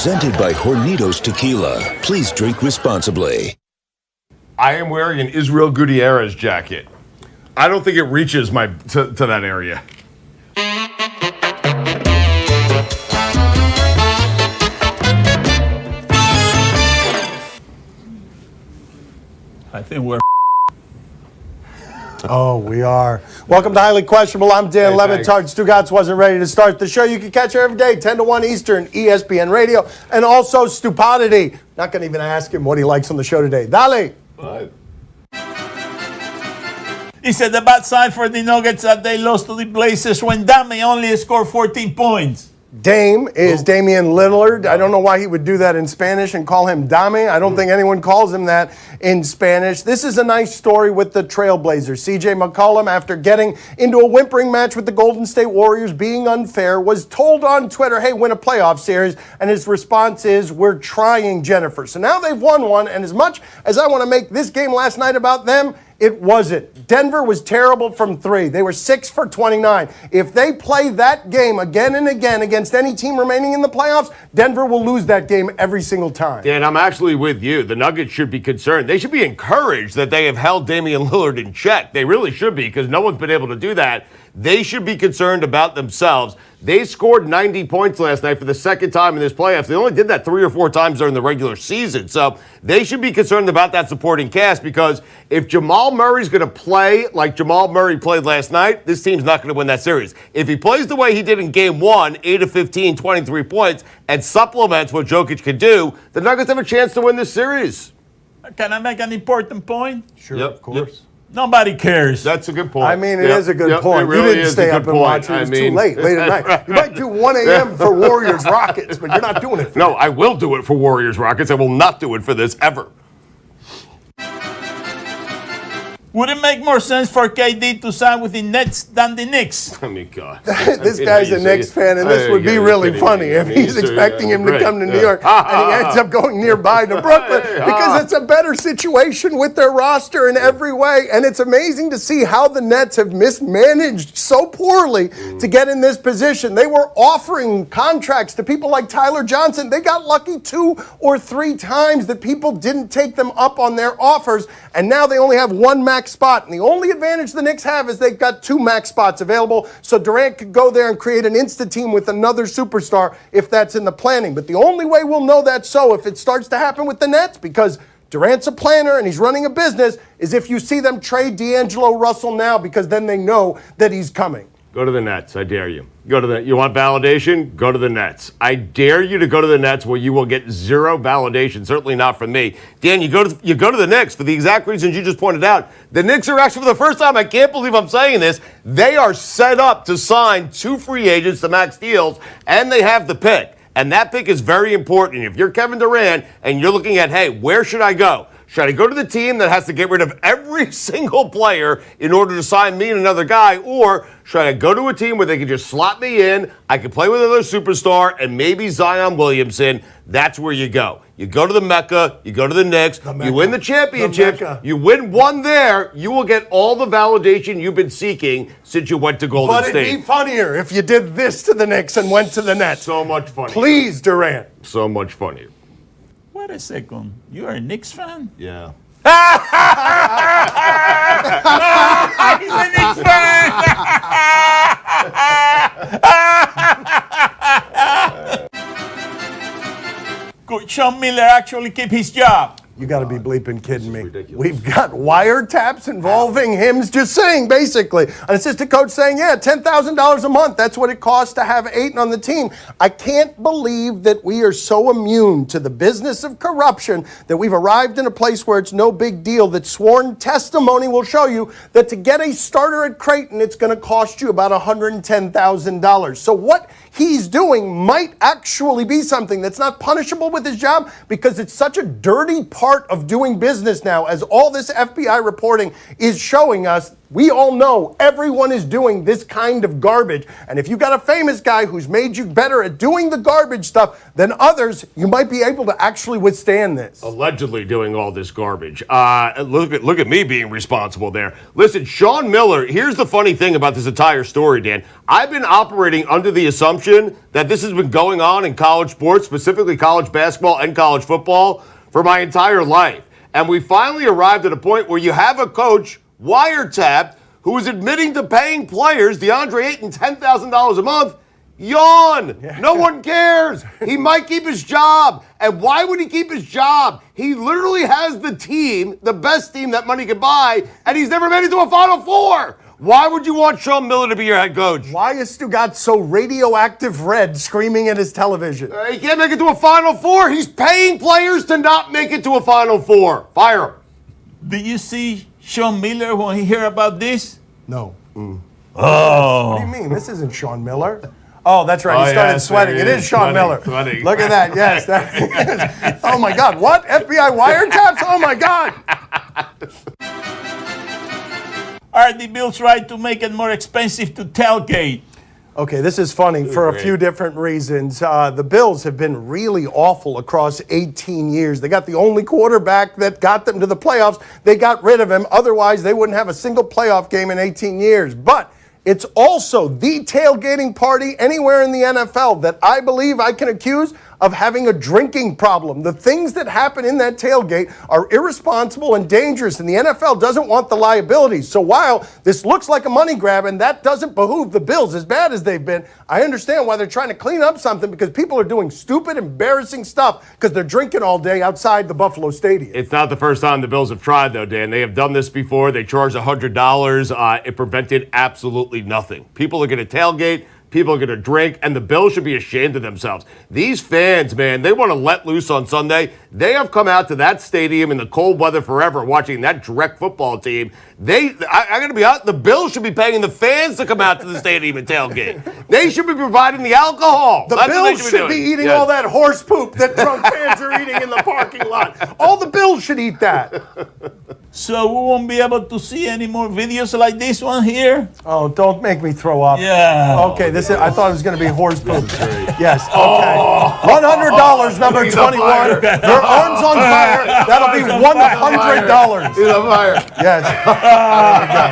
Presented by Hornitos Tequila. Please drink responsibly. I am wearing an Israel Gutierrez jacket. I don't think it reaches to that area. I think we're. Oh, we are. Welcome to Highly Questionable. I'm Dan Levitard. Stugotz wasn't ready to start the show. You can catch her every day, 10 to 1 Eastern, ESPN Radio, and also Stupidity. Not going to even ask him what he likes on the show today. Dale. What? He said the bad side for the Nuggets that they lost to the Blazers when Dame only scored 14 points. Dame is Damian Lillard. I don't know why he would do that in Spanish and call him Dame. I don't think anyone calls him that in Spanish. This is a nice story with the Trailblazers. C.J. McCollum, after getting into a whimpering match with the Golden State Warriors, being unfair, was told on Twitter, hey, win a playoff series. And his response is, we're trying, Jennifer. So now they've won one. And as much as I want to make this game last night about them, it wasn't. Denver was terrible from three. They were 6 for 29. If they play that game again and again against any team remaining in the playoffs, Denver will lose that game every single time. Dan, I'm actually with you. The Nuggets should be concerned. They should be encouraged that they have held Damian Lillard in check. They really should be, because no one's been able to do that. They should be concerned about themselves. They scored 90 points last night for the second time in this playoffs. They only did that 3 or 4 times during the regular season. So they should be concerned about that supporting cast, because if Jamal Murray's going to play like Jamal Murray played last night, this team's not going to win that series. If he plays the way he did in Game 1, 8 of 15, 23 points, and supplements what Jokic can do, the Nuggets have a chance to win this series. Can I make an important point? Sure, of course. Yep. Nobody cares. That's a good point. I mean, it is a good point. Really you didn't stay up and watch it. It was too late at night. You might do 1 a.m. for Warriors Rockets, but you're not doing it. No, I will do it for Warriors Rockets. I will not do it for this ever. Would it make more sense for KD to sign with the Nets than the Knicks? I mean, God. This guy's a Knicks fan, and this would be really funny if he's expecting him to come to New York and he ends up going nearby to Brooklyn, because it's a better situation with their roster in every way. And it's amazing to see how the Nets have mismanaged so poorly to get in this position. They were offering contracts to people like Tyler Johnson. They got lucky 2 or 3 times that people didn't take them up on their offers, and now they only have 1 max spot. And the only advantage the Knicks have is they've got 2 max spots available, so Durant could go there and create an instant team with another superstar if that's in the planning. But the only way we'll know that's so if it starts to happen with the Nets, because Durant's a planner and he's running a business, is if you see them trade D'Angelo Russell now, because then they know that he's coming. Go to the Nets. I dare you. You want validation? Go to the Nets. I dare you to go to the Nets, where you will get 0 validation. Certainly not from me. Dan, you go to the Knicks for the exact reasons you just pointed out. The Knicks are actually, for the first time, I can't believe I'm saying this, they are set up to sign 2 free agents to max deals, and they have the pick. And that pick is very important. If you're Kevin Durant and you're looking at, hey, where should I go? Should I go to the team that has to get rid of every single player in order to sign me and another guy? Or should I go to a team where they can just slot me in, I can play with another superstar, and maybe Zion Williamson? That's where you go. You go to the Mecca, you go to the Knicks, you win the championship, you win one there, you will get all the validation you've been seeking since you went to Golden State. But it'd be funnier if you did this to the Knicks and went to the Nets. So much funnier. Please, Durant. So much funnier. Wait a second. You are a Knicks fan? Yeah. He's a Knicks fan! Could Sean Miller actually keep his job? You got to be bleeping kidding me. We've got wiretaps involving him just saying, basically. An assistant coach saying, yeah, $10,000 a month. That's what it costs to have Ayton on the team. I can't believe that we are so immune to the business of corruption that we've arrived in a place where it's no big deal, that sworn testimony will show you that to get a starter at Creighton, it's going to cost you about $110,000. So what he's doing might actually be something that's not punishable with his job, because it's such a dirty part of doing business now, as all this FBI reporting is showing us. We all know everyone is doing this kind of garbage. And if you got a famous guy who's made you better at doing the garbage stuff than others, you might be able to actually withstand this. Allegedly doing all this garbage. Look at me being responsible there. Listen, Sean Miller, here's the funny thing about this entire story, Dan. I've been operating under the assumption that this has been going on in college sports, specifically college basketball and college football, for my entire life. And we finally arrived at a point where you have a coach wiretapped who is admitting to paying players, DeAndre Ayton, $10,000 a month. Yawn. No one cares. He might keep his job. And why would he keep his job? He literally has the team, the best team that money could buy, and he's never made it to a Final Four. Why would you want Sean Miller to be your head coach? Why is Stugat so radioactive red screaming at his television? He can't make it to a Final Four. He's paying players to not make it to a Final Four. Fire him. Did you see Sean Miller when he heard about this? No. Oh. What do you mean? This isn't Sean Miller. Oh, that's right. He started sweating. It is Sean Miller. Sweating. Look at that. Yes. That is. Oh, my God. What? FBI wiretaps? Oh, my God. Are the Bills right to make it more expensive to tailgate? Okay, this is funny for a few different reasons. The Bills have been really awful across 18 years. They got the only quarterback that got them to the playoffs. They got rid of him. Otherwise, they wouldn't have a single playoff game in 18 years. But it's also the tailgating party anywhere in the NFL that I believe I can accuse of having a drinking problem. The things that happen in that tailgate are irresponsible and dangerous, and the NFL doesn't want the liabilities. So while this looks like a money grab, and that doesn't behoove the Bills as bad as they've been, I understand why they're trying to clean up something, because people are doing stupid, embarrassing stuff because they're drinking all day outside the Buffalo Stadium. It's not the first time the Bills have tried, though, Dan. They have done this before. They charged $100. It prevented absolutely nothing. People are going to tailgate. People are going to drink, and the Bills should be ashamed of themselves. These fans, man, they want to let loose on Sunday. They have come out to that stadium in the cold weather forever watching that direct football team. I'm going to be honest, the Bills should be paying the fans to come out to the stadium and tailgate. They should be providing the alcohol. The Bills should be eating all that horse poop that drunk fans are eating in the parking lot. All the Bills should eat that. So we won't be able to see any more videos like this one here? Oh, don't make me throw up. Yeah. Okay, I thought it was going to be horse poop. Yes, okay. $100, number 21. Your arm's on fire. That'll be $100. He's on fire. Yes. There we go.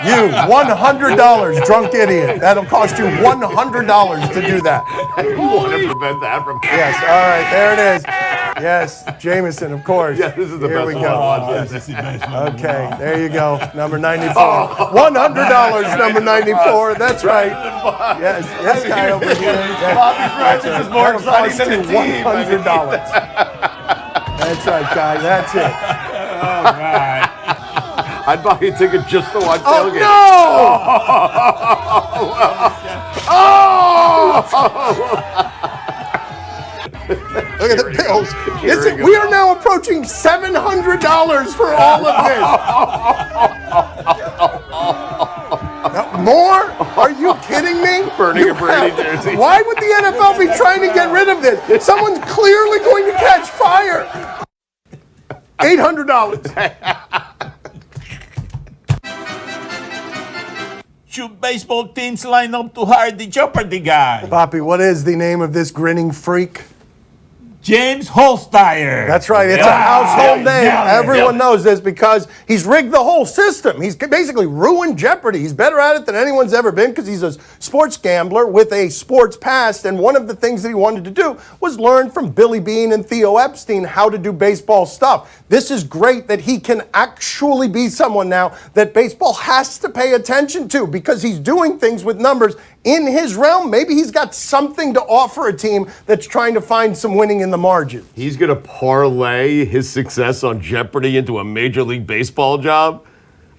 You, $100, drunk idiot. That'll cost you $100 to do that. You want to prevent that from Yes, all right, there it is. Yes, Jameson, of course. Yeah, this is the Here best we one. go. This is the best one. Okay, there you go. Number 94. $100, number 94. That's right. Yes, guy over here. Yes, This is more exciting than the team. $100. That's right, guy. That's it. All right. I'd buy a ticket just to watch Oh, tailgate. no! Look at the Bills. We are now approaching $700 for all of this. More? Are you kidding me? Burning a Brady jersey. Why would the NFL be trying to get rid of this? Someone's clearly going to catch fire. $800. Should baseball teams line up to hire the Jeopardy guy? Poppy, what is the name of this grinning freak? James Holstein. That's right. It's a household name. Everyone knows this because he's rigged the whole system. He's basically ruined Jeopardy. He's better at it than anyone's ever been because he's a sports gambler with a sports past. And one of the things that he wanted to do was learn from Billy Beane and Theo Epstein how to do baseball stuff. This is great that he can actually be someone now that baseball has to pay attention to because he's doing things with numbers in his realm. Maybe he's got something to offer a team that's trying to find some winning in the margin. He's going to parlay his success on Jeopardy into a Major League Baseball job?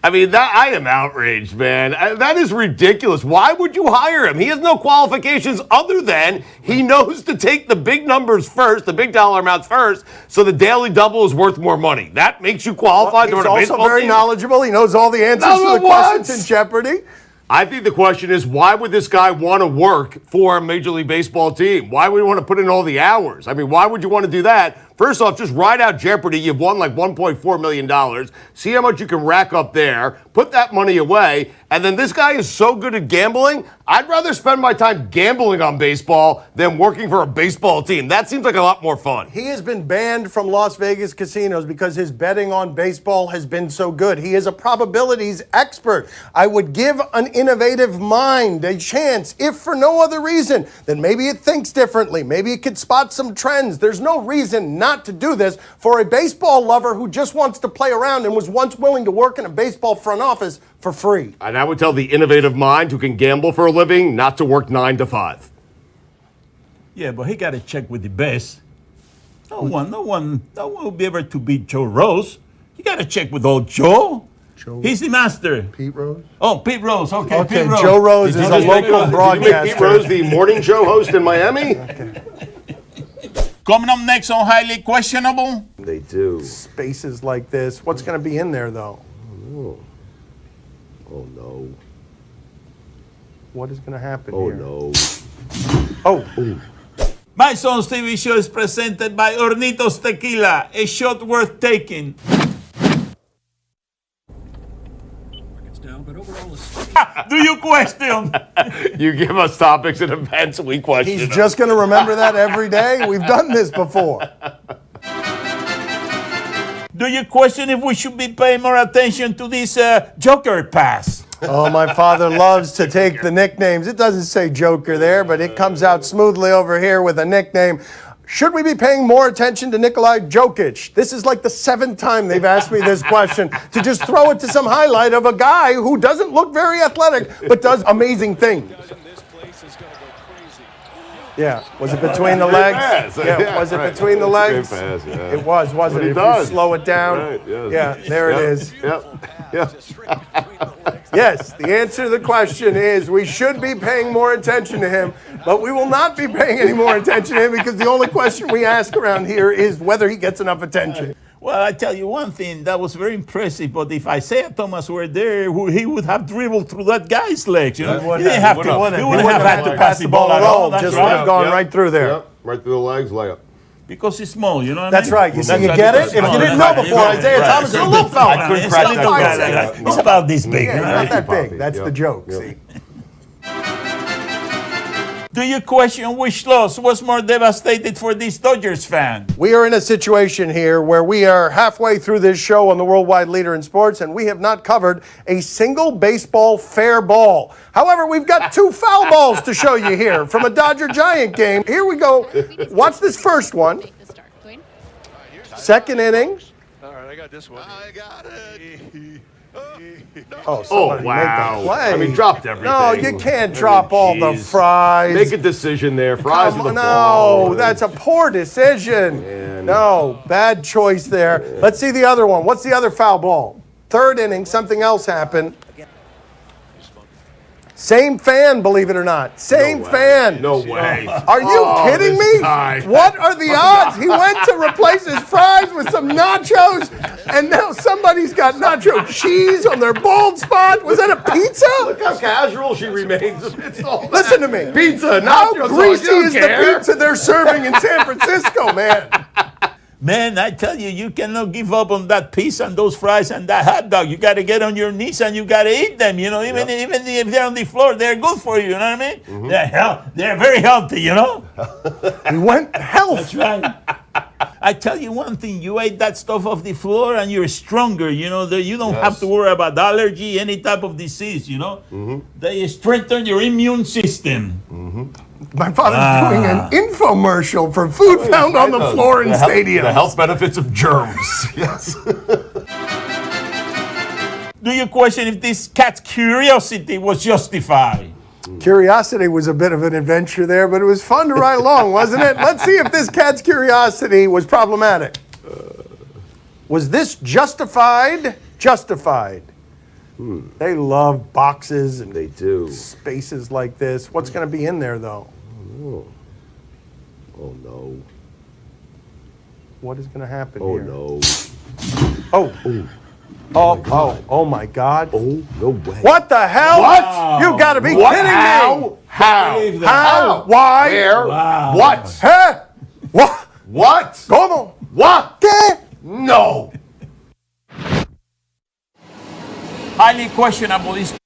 I mean, I am outraged, man. That is ridiculous. Why would you hire him? He has no qualifications other than he knows to take the big numbers first, the big dollar amounts first, so the daily double is worth more money. That makes you qualified to run a baseball team? He's also very knowledgeable. He knows all the answers to the questions in Jeopardy. I think the question is, why would this guy want to work for a Major League Baseball team? Why would he want to put in all the hours? I mean, why would you want to do that First off, just ride out Jeopardy. You've won like $1.4 million. See how much you can rack up there. Put that money away. And then this guy is so good at gambling, I'd rather spend my time gambling on baseball than working for a baseball team. That seems like a lot more fun. He has been banned from Las Vegas casinos because his betting on baseball has been so good. He is a probabilities expert. I would give an innovative mind a chance, if for no other reason, then maybe it thinks differently. Maybe it could spot some trends. There's no reason not to do this for a baseball lover who just wants to play around and was once willing to work in a baseball front office for free. And I would tell the innovative mind who can gamble for a living not to work 9 to 5. Yeah, but he got to check with the best. No one will be able to beat Joe Rose. You got to check with old Joe. He's the master. Pete Rose? Oh, Pete Rose. Okay, Pete Rose. Joe Rose is a local broadcaster. Did you make Pete Rose the morning show host in Miami? Coming up next on Highly Questionable. They do. Spaces like this. What's going to be in there, though? Oh, no. What is going to happen Oh, here? no. Oh. My Son's TV show is presented by Hornitos Tequila, a shot worth taking. Do you question? You give us topics and events, we question He's them. just going to remember that every day? We've done this before. Do you question if we should be paying more attention to this Joker pass? Oh, my father loves to take the nicknames. It doesn't say Joker there, but it comes out smoothly over here with a nickname. Should we be paying more attention to Nikolai Jokic? This is like the 7th time they've asked me this question, to just throw it to some highlight of a guy who doesn't look very athletic, but does amazing things. Yeah, was it between the legs? Was it between the legs? It was, wasn't it? If you slow it down. Right, yes. Yeah, there it is. Yep. Yes, the answer to the question is we should be paying more attention to him, but we will not be paying any more attention to him because the only question we ask around here is whether he gets enough attention. Well, I tell you one thing, that was very impressive, but if Isaiah Thomas were there, he would have dribbled through that guy's legs, you know? He wouldn't have had to pass the ball at all. Just would have gone right through there. Yep. Right through the legs, layup. Because he's small, you know what I mean? That's right. You see, you get it? If you didn't know before, Isaiah Thomas is a little fella. I couldn't crack that. He's about this big. Yeah, not that big. That's the joke, see? Do you question which loss was more devastating for this Dodgers fan? We are in a situation here where we are halfway through this show on the Worldwide Leader in Sports, and we have not covered a single baseball fair ball. However, we've got 2 foul balls to show you here from a Dodger-Giant game. Here we go. Watch this first one. Second inning. All right, I got this one. I got it. Oh, Oh, wow. wow. Make the play. I mean, dropped everything. No, you can't drop all the geez. fries. Make a decision there. Fries Come with on, the ball. no, that's a poor decision. Man. No, bad choice there. Let's see the other one. What's the other foul ball? Third inning, something else happened. Same fan, believe it or not. Same fan. No way. Are you kidding this me? guy. What are the odds? He went to replace his fries with some nachos, and now somebody's got nacho cheese on their bald spot. Was that a pizza? Look how casual she remains. It's all Listen to me. Pizza, How nachos, greasy you don't is the care. pizza they're serving in San Francisco, man? Man, I tell you, you cannot give up on that pizza and those fries and that hot dog. You got to get on your knees and you got to eat them, you know. Even if they're on the floor, they're good for you, you know what I mean? Mm-hmm. They're very healthy, you know. We went health. That's right. I tell you one thing, you ate that stuff off the floor and you're stronger, you know. You don't have to worry about allergy, any type of disease, you know. They strengthen your immune system. My father's doing an infomercial for food found on the floor in stadiums. The health benefits of germs. Yes. Do you question if this cat's curiosity was justified? Curiosity was a bit of an adventure there, but it was fun to ride along, wasn't it? Let's see if this cat's curiosity was problematic. Was this justified? Justified. They love boxes and They do. spaces like this. What's going to be in there, though? Oh, no. What is going to happen Oh, here? no. Oh my God. Oh, no way. What the hell? What? You got to be What? kidding me. How? How? Why? Where? Wow. What? Huh? What? What? ¿Cómo? What? ¿Qué? No. Highly questionable is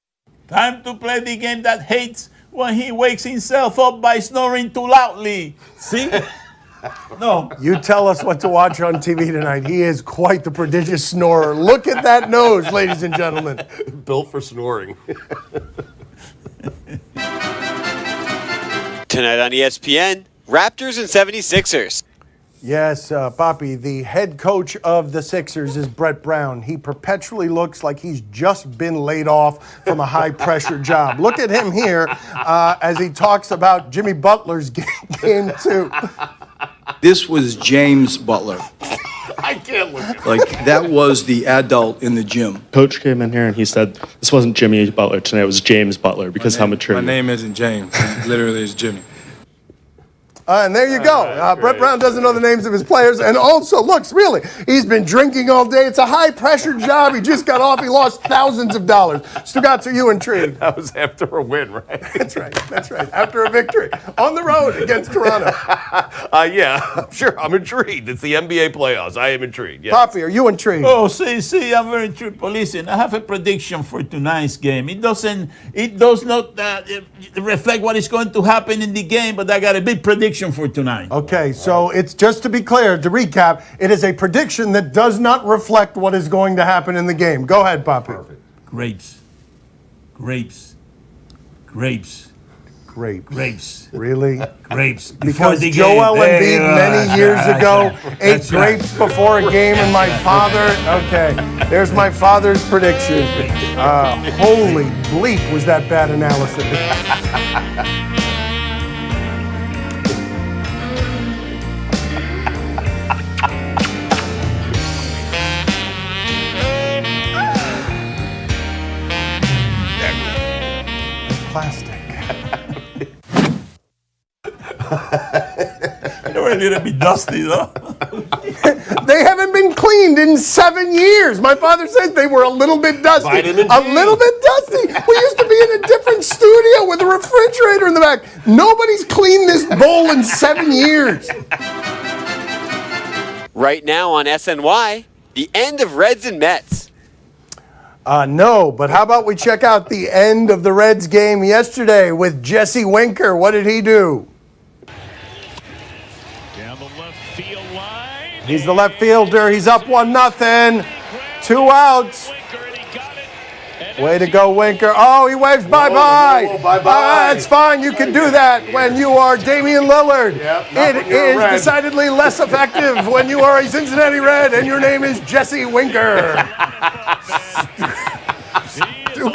time to play the game that hates when he wakes himself up by snoring too loudly. See? No. You tell us what to watch on TV tonight. He is quite the prodigious snorer. Look at that nose, ladies and gentlemen. Built for snoring. Tonight on ESPN, Raptors and 76ers. Yes, Poppy, the head coach of the Sixers is Brett Brown. He perpetually looks like he's just been laid off from a high-pressure job. Look at him here as he talks about Jimmy Butler's game 2. This was James Butler. I can't look. Like, that was the adult in the gym. Coach came in here and he said, this wasn't Jimmy Butler tonight, it was James Butler because how mature My you are. name isn't James. It literally is Jimmy. And there you go. Brett Brown doesn't know the names of his players. And also, looks, really, he's been drinking all day. It's a high-pressure job. He just got off. He lost thousands of dollars. Stugotz, are you intrigued? That was after a win, right? That's right. That's right. After a victory on the road against Toronto. Yeah, sure. I'm intrigued. It's the NBA playoffs. I am intrigued. Yes. Poppy, are you intrigued? Oh, see, I'm very intrigued. But listen, I have a prediction for tonight's game. It does not reflect what is going to happen in the game, but I got a big prediction for tonight. Okay, so it's just to be clear, to recap, it is a prediction that does not reflect what is going to happen in the game. Go ahead, Poppy. Grapes. Really? Grapes. Because Joel Embiid many years ago ate grapes before a game, and my father, okay, there's my father's prediction. Holy bleep, was that bad analysis. Plastic. They were a little bit dusty, though. They haven't been cleaned in 7 years. My father says they were a little bit dusty. Vitamin A G. little bit dusty. We used to be in a different studio with a refrigerator in the back. Nobody's cleaned this bowl in 7 years. Right now on SNY, the end of Reds and Mets. No, but how about we check out the end of the Reds game yesterday with Jesse Winker. What did he do? Down the left field line. He's the left fielder. He's up 1-0. 2 outs. Way to go, Winker. Oh, he waves bye-bye. Whoa, bye-bye. It's fine. You can do that when you are Damian Lillard. Yep, not It when you're is Red. decidedly less effective when you are a Cincinnati Red and your name is Jesse Winker. We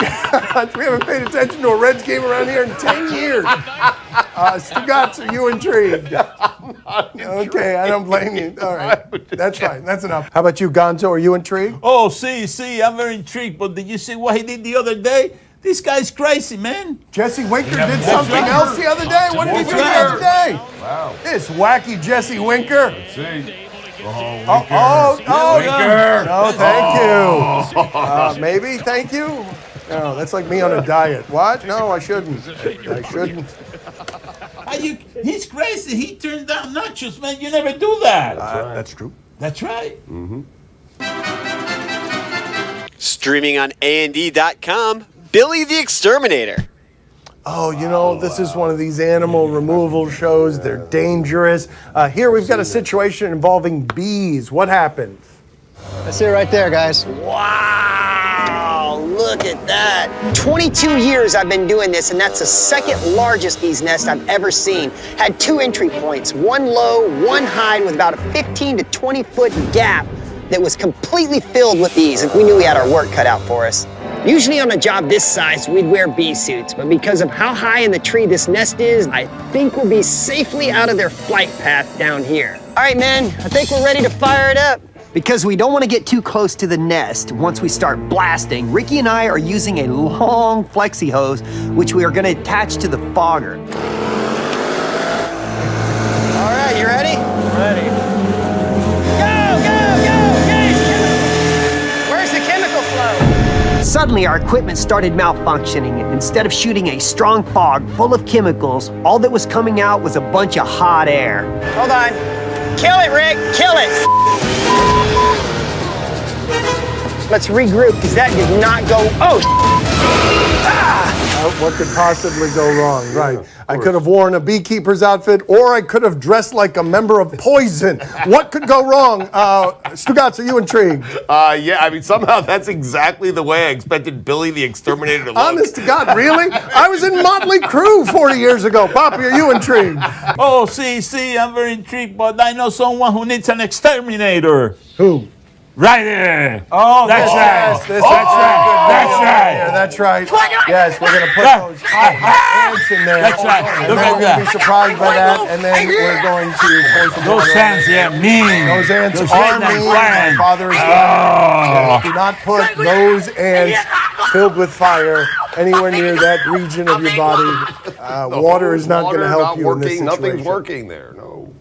haven't paid attention to a Reds game around here in 10 years. Stugotz, are you intrigued? Okay, I don't blame you. All right, that's fine. That's enough. How about you, Gonzo? Are you intrigued? Oh, see, I'm very intrigued. But did you see what he did the other day? This guy's crazy, man. Jesse Winker did something else the other day. What did he do the other day? Wow. This wacky Jesse Winker. Let's see. Winker. No, thank you. Maybe, thank you. No, that's like me on a diet. What? No, I shouldn't. I shouldn't. He's crazy. He turned down nachos, man. You never do that. That's true. That's right. Streaming on AND.com, Billy the Exterminator. Oh, you know, this is one of these animal removal shows. They're dangerous. Here we've got a situation involving bees. What happened? That's it right there, guys. Wow, look at that. 22 years I've been doing this, and that's the second largest bee's nest I've ever seen. Had 2 entry points, one low, one high, with about a 15 to 20 foot gap that was completely filled with bees. We knew we had our work cut out for us. Usually on a job this size, we'd wear bee suits, but because of how high in the tree this nest is, I think we'll be safely out of their flight path down here. All right, man, I think we're ready to fire it up. Because we don't want to get too close to the nest once we start blasting, Ricky and I are using a long flexi hose, which we are going to attach to the fogger. All right, you ready? Ready. Where's the chemical flow? Suddenly, our equipment started malfunctioning, and instead of shooting a strong fog full of chemicals, all that was coming out was a bunch of hot air. Hold on. Kill it, Rick. Kill it. Let's regroup because that did not go. Oh, What could possibly go wrong? Right. I could have worn a beekeeper's outfit, or I could have dressed like a member of Poison. What could go wrong? Stugotz, are you intrigued? Yeah, I mean, somehow that's exactly the way I expected Billy the Exterminator to look. Honest to God, really? I was in Motley Crue 40 years ago. Poppy, are you intrigued? Oh, see, I'm very intrigued, but I know someone who needs an exterminator. Who? Right there. Oh, That's right. That's right. That's right. That's right. Yes, we're going to put those hot ants in there. That's right. And Look then at we're going to be that. surprised by that, and then we're going to pour some Those water ants, on it. yeah, mean. Those ants Those are ants mean. flying. My father is right. Do not put those ants filled with fire anywhere near that region of your body. Water is not going to help you in this situation. Nothing's working there, no.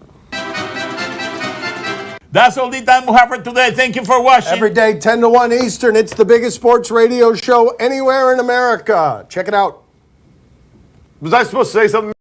That's all the time we have for today. Thank you for watching. Every day, 10 to 1 Eastern. It's the biggest sports radio show anywhere in America. Check it out. Was I supposed to say something?